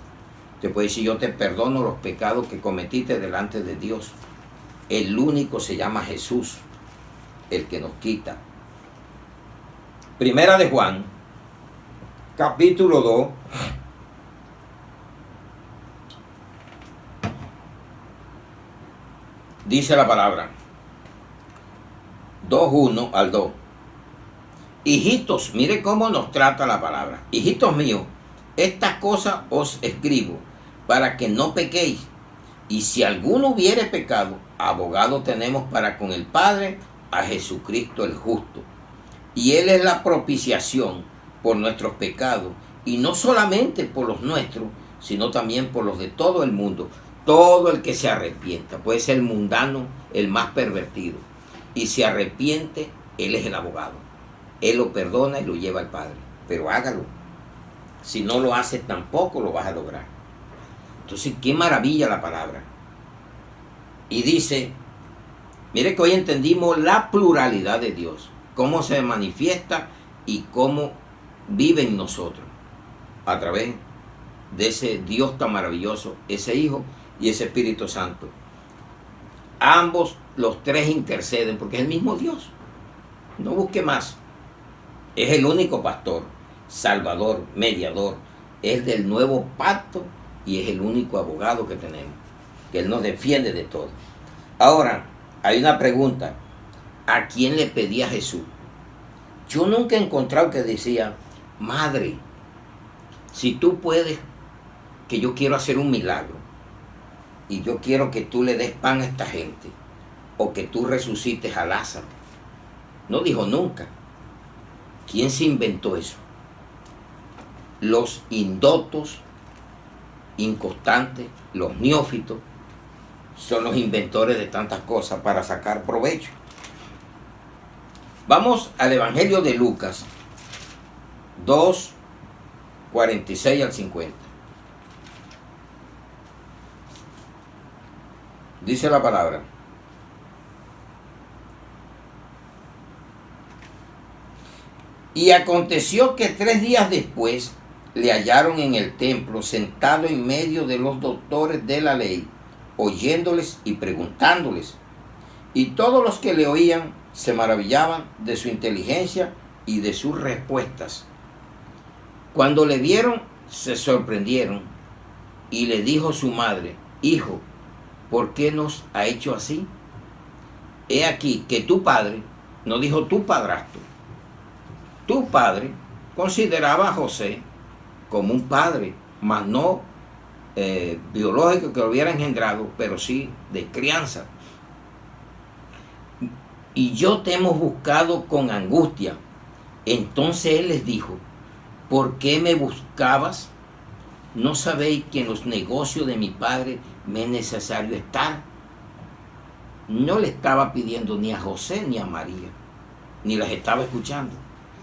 Te puede decir, yo te perdono los pecados que cometiste delante de Dios. El único se llama Jesús, el que nos quita. Primera de Juan, capítulo 2. Dice la palabra, 2:1 al 2. Hijitos, mire cómo nos trata la palabra. Hijitos míos, estas cosas os escribo para que no pequéis. Y si alguno hubiere pecado, abogado tenemos para con el Padre, a Jesucristo el justo. Y Él es la propiciación por nuestros pecados, y no solamente por los nuestros, sino también por los de todo el mundo. Todo el que se arrepienta, puede ser el mundano, el más pervertido, y se arrepiente, Él es el abogado. Él lo perdona y lo lleva al Padre. Pero hágalo. Si no lo haces, tampoco lo vas a lograr. Entonces, qué maravilla la palabra. Y dice, mire que hoy entendimos la pluralidad de Dios, cómo se manifiesta y cómo vive en nosotros, a través de ese Dios tan maravilloso, ese Hijo y ese Espíritu Santo. Ambos, los tres interceden, porque es el mismo Dios. No busque más. Es el único pastor, salvador, mediador. Es del nuevo pacto y es el único abogado que tenemos, que Él nos defiende de todo. Ahora, hay una pregunta. ¿A quién le pedía Jesús? Yo nunca he encontrado que decía, Madre, si tú puedes, que yo quiero hacer un milagro y yo quiero que tú le des pan a esta gente o que tú resucites a Lázaro. No dijo nunca. ¿Quién se inventó eso? Los indotos, inconstantes, los neófitos, son los inventores de tantas cosas para sacar provecho. Vamos al Evangelio de Lucas 2, 46 al 50. Dice la palabra. Y aconteció que 3 días después le hallaron en el templo, sentado en medio de los doctores de la ley, oyéndoles y preguntándoles. Y todos los que le oían se maravillaban de su inteligencia y de sus respuestas. Cuando le vieron, se sorprendieron, y le dijo su madre, Hijo, ¿por qué nos ha hecho así? He aquí que tu padre, no dijo tu padrastro, tu padre consideraba a José como un padre, mas no biológico que lo hubiera engendrado, pero sí de crianza. Y yo te hemos buscado con angustia. Entonces él les dijo, ¿por qué me buscabas? ¿No sabéis que en los negocios de mi padre me es necesario estar? No le estaba pidiendo ni a José ni a María, ni las estaba escuchando.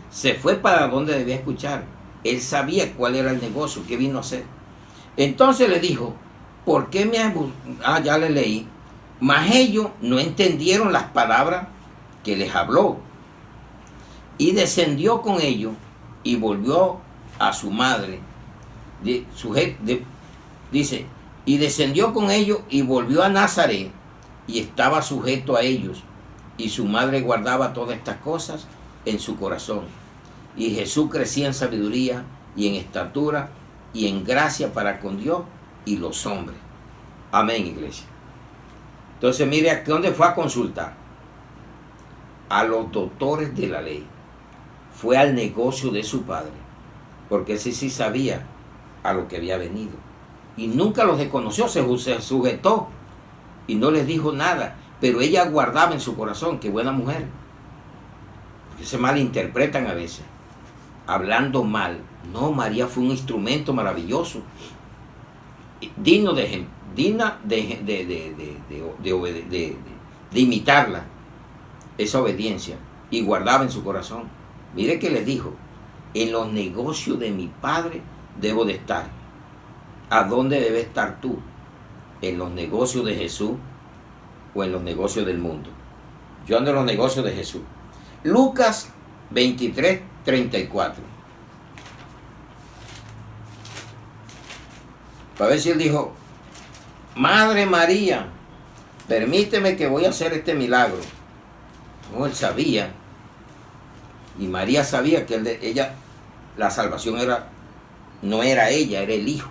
Se fue para donde debía escuchar. Él sabía cuál era el negocio, qué vino a hacer. Entonces le dijo, ¿por qué me has buscado? Ya le leí. Mas ellos no entendieron las palabras que les habló. Y descendió con ellos y volvió a su madre. Dice, y descendió con ellos y volvió a Nazaret y estaba sujeto a ellos. Y su madre guardaba todas estas cosas en su corazón. Y Jesús crecía en sabiduría y en estatura y en gracia para con Dios y los hombres. Amén, iglesia. Entonces mire, ¿a dónde fue a consultar? A los doctores de la ley. Fue al negocio de su padre, porque ese sí sabía a lo que había venido. Y nunca los desconoció, se sujetó y no les dijo nada. Pero ella guardaba en su corazón, qué buena mujer. Porque se malinterpretan a veces, hablando mal. No, María fue un instrumento maravilloso, digno de imitarla, esa obediencia, y guardaba en su corazón. Mire que les dijo, en los negocios de mi padre debo de estar. ¿A dónde debes estar tú? ¿En los negocios de Jesús o en los negocios del mundo? Yo ando en los negocios de Jesús. Lucas 23, 34. Para ver si él dijo, Madre María, permíteme que voy a hacer este milagro. No, él sabía. Y María sabía que ella, la salvación no era ella, era el Hijo.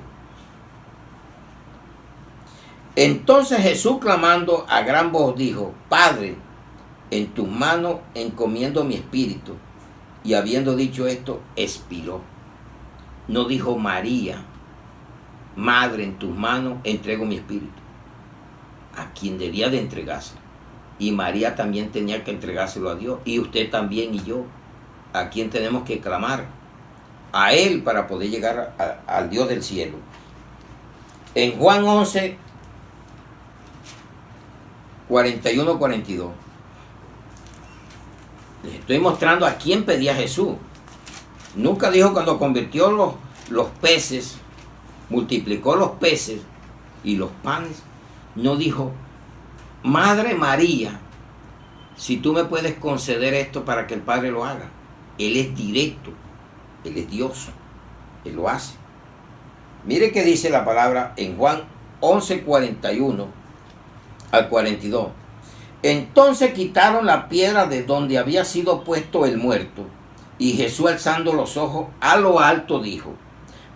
Entonces Jesús, clamando a gran voz, dijo, Padre, en tus manos encomiendo mi espíritu. Y habiendo dicho esto, expiró. No dijo María, Madre, en tus manos entrego mi espíritu. A quien debía de entregarse. Y María también tenía que entregárselo a Dios. Y usted también y yo. ¿A quién tenemos que clamar? A Él para poder llegar al Dios del cielo. En Juan 11, 41, 42. Les estoy mostrando a quién pedía Jesús. Nunca dijo cuando convirtió los peces, multiplicó los peces y los panes. No dijo, Madre María, si tú me puedes conceder esto para que el Padre lo haga. Él es directo, Él es Dios, Él lo hace. Mire que dice la palabra en Juan 11, 41 al 42. Entonces quitaron la piedra de donde había sido puesto el muerto, y Jesús, alzando los ojos a lo alto, dijo: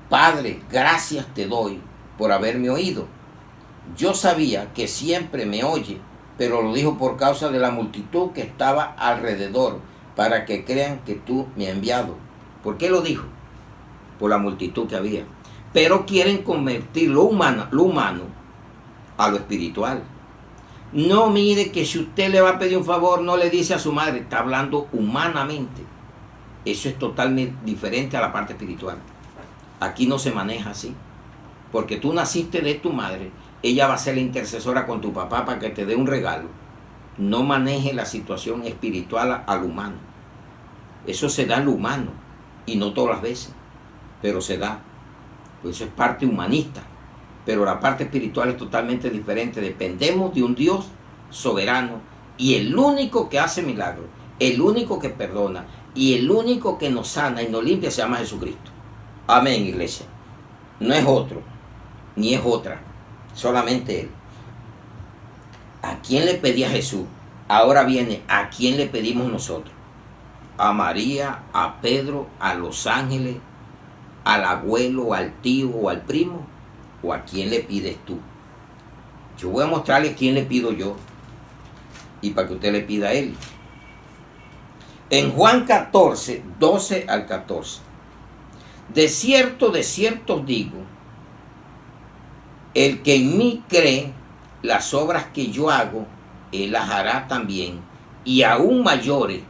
Padre, gracias te doy por haberme oído. Yo sabía que siempre me oye, pero lo dijo por causa de la multitud que estaba alrededor, para que crean que tú me has enviado. ¿Por qué lo dijo? Por la multitud que había. Pero quieren convertir lo humano a lo espiritual. No, mire que si usted le va a pedir un favor, no le dice a su madre, está hablando humanamente. Eso es totalmente diferente a la parte espiritual. Aquí no se maneja así, porque tú naciste de tu madre, ella va a ser la intercesora con tu papá para que te dé un regalo. No maneje la situación espiritual al humano. Eso se da en lo humano, y no todas las veces, pero se da. Pues eso es parte humanista, pero la parte espiritual es totalmente diferente. Dependemos de un Dios soberano, y el único que hace milagros, el único que perdona, y el único que nos sana y nos limpia se llama Jesucristo. Amén, iglesia. No es otro, ni es otra, solamente Él. ¿A quién le pedía Jesús? Ahora viene, ¿a quién le pedimos nosotros? A María, a Pedro, a los ángeles, al abuelo, al tío o al primo, o a quién le pides tú. Yo voy a mostrarle quién le pido yo, y para que usted le pida a Él. En Juan 14, 12 al 14. De cierto os digo, el que en mí cree, las obras que yo hago, él las hará también, y aún mayores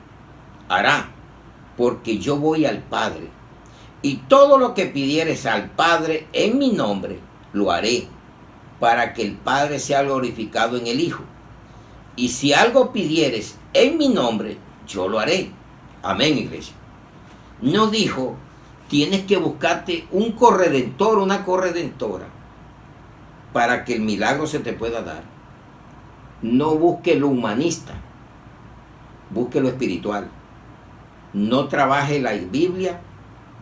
hará, porque yo voy al Padre. Y todo lo que pidieres al Padre en mi nombre, lo haré, para que el Padre sea glorificado en el Hijo. Y si algo pidieres en mi nombre, yo lo haré. Amén, iglesia. No dijo, tienes que buscarte un corredentor, una corredentora, para que el milagro se te pueda dar. No busque lo humanista, busque lo espiritual. No trabaje la Biblia,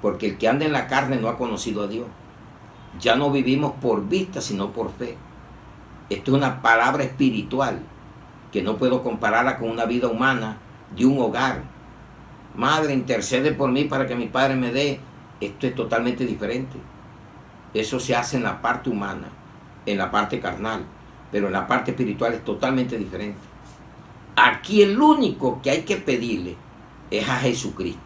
porque el que anda en la carne no ha conocido a Dios. Ya no vivimos por vista, sino por fe. Esto es una palabra espiritual, que no puedo compararla con una vida humana de un hogar. Madre, intercede por mí para que mi padre me dé. Esto es totalmente diferente. Eso se hace en la parte humana, en la parte carnal, pero en la parte espiritual es totalmente diferente. Aquí el único que hay que pedirle es a Jesucristo.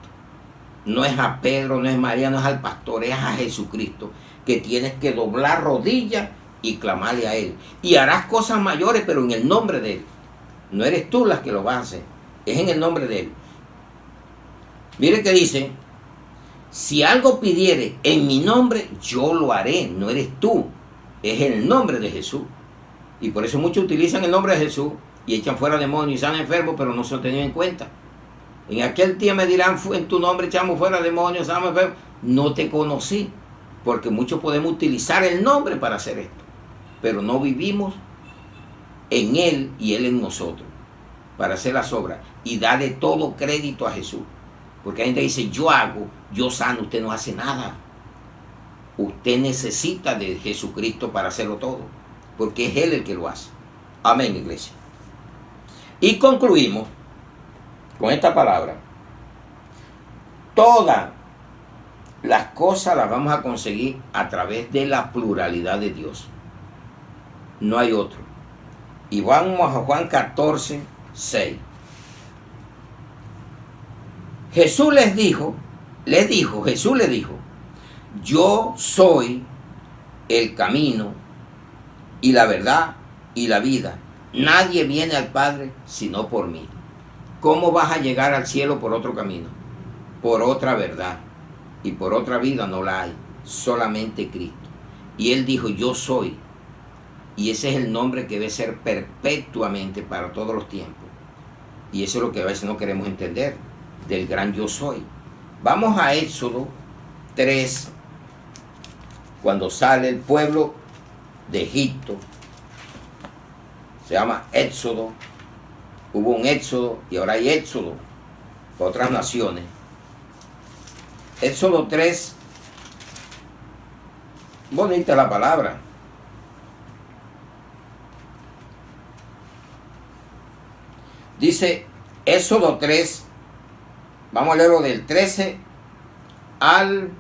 No es a Pedro, no es María, no es al pastor, es a Jesucristo, que tienes que doblar rodillas y clamarle a Él. Y harás cosas mayores, pero en el nombre de Él. No eres tú las que lo vas a hacer, es en el nombre de Él. Mire que dice, si algo pidiere en mi nombre, yo lo haré. No eres tú, es el nombre de Jesús. Y por eso muchos utilizan el nombre de Jesús y echan fuera demonios y sanan enfermos, pero no se lo tenían en cuenta. En aquel día me dirán, en tu nombre echamos fuera demonios, sanamos enfermos. No te conocí, porque muchos podemos utilizar el nombre para hacer esto, pero no vivimos en Él y Él en nosotros, para hacer las obras y darle todo crédito a Jesús. Porque hay gente que dice, yo hago, yo sano, usted no hace nada. Usted necesita de Jesucristo para hacerlo todo, porque es Él el que lo hace. Amén, iglesia. Y concluimos con esta palabra. Todas las cosas las vamos a conseguir a través de la pluralidad de Dios. No hay otro. Y vamos a Juan 14, 6. Jesús les dijo, yo soy el camino y la verdad y la vida. Nadie viene al Padre sino por mí. ¿Cómo vas a llegar al cielo por otro camino? Por otra verdad y por otra vida no la hay, solamente Cristo. Y Él dijo, yo soy. Y ese es el nombre que debe ser perpetuamente para todos los tiempos. Y eso es lo que a veces no queremos entender, del gran yo soy. Vamos a Éxodo 3, cuando sale el pueblo de Egipto. Se llama Éxodo. Hubo un éxodo y ahora hay éxodo para otras naciones. Éxodo 3, bonita la palabra. Dice Éxodo 3, vamos a leerlo del 13 al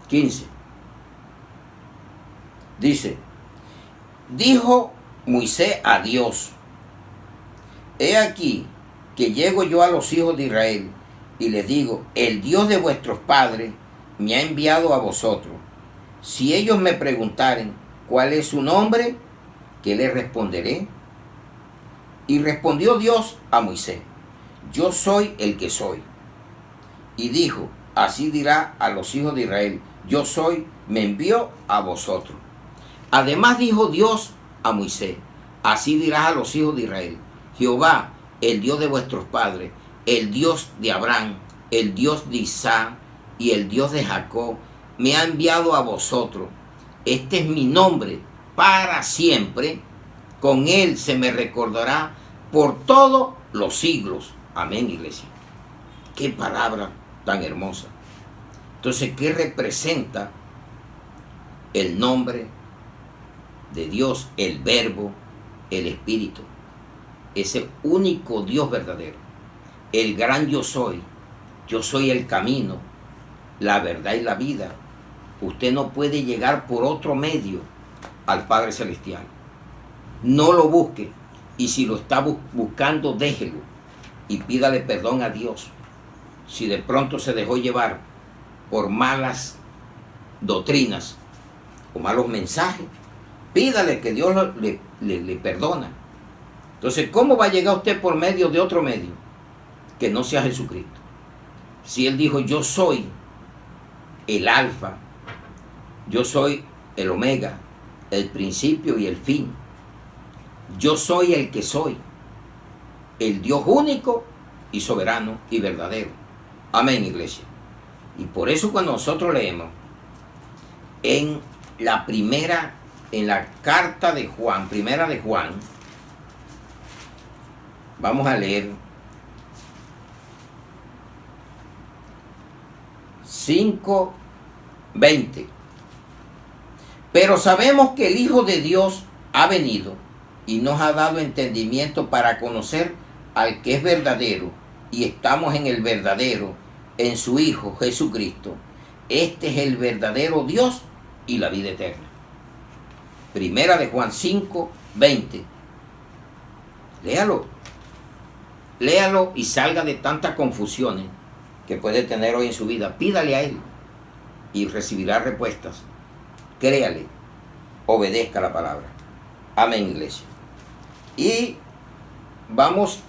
15. Dice, dijo Moisés a Dios, he aquí que llego yo a los hijos de Israel y les digo, el Dios de vuestros padres me ha enviado a vosotros. Si ellos me preguntaren cuál es su nombre, ¿qué les responderé? Y respondió Dios a Moisés, yo soy el que soy. Y dijo, así dirá a los hijos de Israel, yo soy, me envió a vosotros. Además dijo Dios a Moisés, así dirás a los hijos de Israel, Jehová, el Dios de vuestros padres, el Dios de Abraham, el Dios de Isaac y el Dios de Jacob, me ha enviado a vosotros. Este es mi nombre para siempre. Con él se me recordará por todos los siglos. Amén, iglesia. Qué palabra tan hermosa. Entonces, ¿qué representa el nombre de Dios, el Verbo, el Espíritu? Ese único Dios verdadero. El gran yo soy. Yo soy el camino, la verdad y la vida. Usted no puede llegar por otro medio al Padre Celestial. No lo busque. Y si lo está buscando, déjelo. Y pídale perdón a Dios. Si de pronto se dejó llevar por malas doctrinas o malos mensajes, pídale que Dios le perdona. Entonces, ¿cómo va a llegar usted por medio de otro medio que no sea Jesucristo? Si Él dijo, yo soy el alfa, yo soy el omega, el principio y el fin. Yo soy el que soy, el Dios único y soberano y verdadero. Amén, iglesia. Y por eso cuando nosotros leemos en la carta de Juan, primera de Juan, vamos a leer 5:20. Pero sabemos que el Hijo de Dios ha venido y nos ha dado entendimiento para conocer al que es verdadero, y estamos en el verdadero, en su Hijo Jesucristo. Este es el verdadero Dios y la vida eterna. Primera de Juan 5:20. Léalo. Léalo y salga de tantas confusiones que puede tener hoy en su vida. Pídale a Él y recibirá respuestas. Créale, obedezca la palabra. Amén, iglesia. Y vamos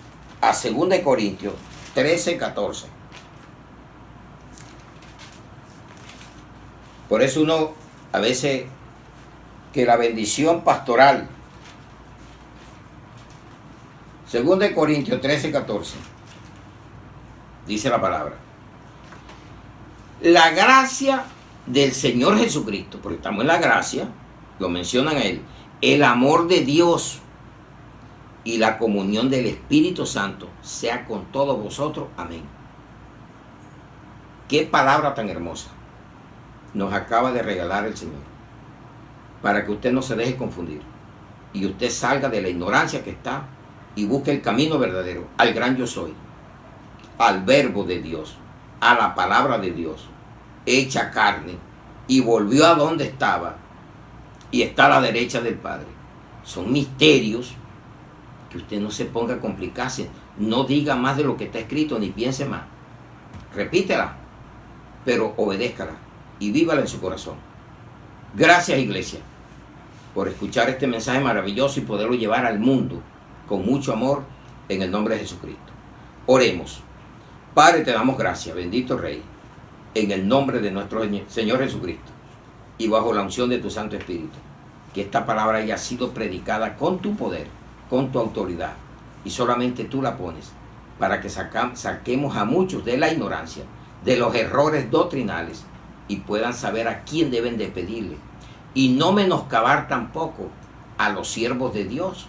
a 2 Corintios 13:14. Por eso uno a veces que la bendición pastoral, 2 Corintios 13:14, dice la palabra, la gracia del Señor Jesucristo, porque estamos en la gracia, lo mencionan a Él, el amor de Dios y la comunión del Espíritu Santo sea con todos vosotros. Amén. Qué palabra tan hermosa nos acaba de regalar el Señor, para que usted no se deje confundir y usted salga de la ignorancia que está y busque el camino verdadero, al gran yo soy, al Verbo de Dios, a la palabra de Dios, hecha carne, y volvió a donde estaba, y está a la derecha del Padre. Son misterios que usted no se ponga a complicarse, no diga más de lo que está escrito, ni piense más. Repítela, pero obedézcala y vívala en su corazón. Gracias, iglesia, por escuchar este mensaje maravilloso y poderlo llevar al mundo con mucho amor en el nombre de Jesucristo. Oremos. Padre, te damos gracias, bendito Rey, en el nombre de nuestro Señor Jesucristo y bajo la unción de tu Santo Espíritu, que esta palabra haya sido predicada con tu poder, con tu autoridad, y solamente tú la pones para que saquemos a muchos de la ignorancia, de los errores doctrinales, y puedan saber a quién deben de pedirle, y no menoscabar tampoco a los siervos de Dios,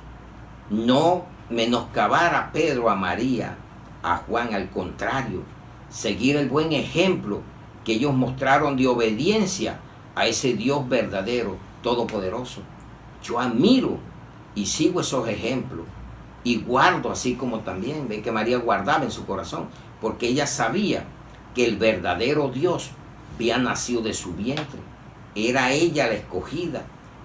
no menoscabar a Pedro, a María, a Juan, al contrario, seguir el buen ejemplo que ellos mostraron de obediencia a ese Dios verdadero, todopoderoso. Yo admiro y sigo esos ejemplos y guardo así como también. Ve que María guardaba en su corazón, porque ella sabía que el verdadero Dios había nacido de su vientre. Era ella la escogida,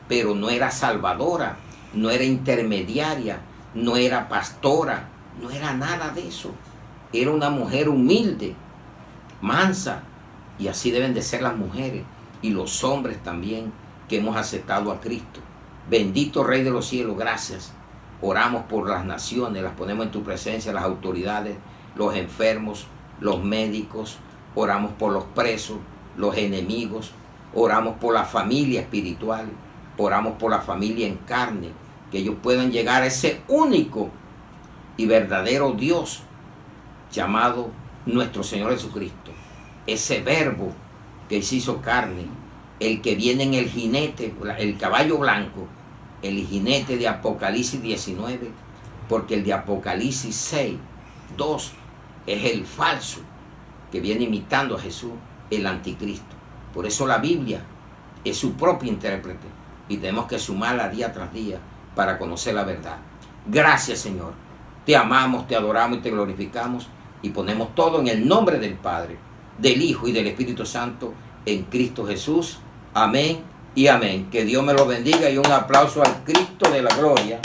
pero no era salvadora, no era intermediaria, no era pastora, no era nada de eso. Era una mujer humilde, mansa, y así deben de ser las mujeres y los hombres también que hemos aceptado a Cristo. Bendito Rey de los cielos, gracias. Oramos por las naciones, las ponemos en tu presencia, las autoridades, los enfermos, los médicos, oramos por los presos, los enemigos, oramos por la familia espiritual, oramos por la familia en carne, que ellos puedan llegar a ese único y verdadero Dios llamado nuestro Señor Jesucristo, ese verbo que se hizo carne, el que viene en el jinete, el caballo blanco, el jinete de Apocalipsis 19, porque el de Apocalipsis 6, 2 es el falso que viene imitando a Jesús, el anticristo. Por eso la Biblia es su propio intérprete y tenemos que sumarla día tras día para conocer la verdad. Gracias, Señor. Te amamos, te adoramos y te glorificamos y ponemos todo en el nombre del Padre, del Hijo y del Espíritu Santo en Cristo Jesús. Amén y amén. Que Dios me lo bendiga y un aplauso al Cristo de la gloria.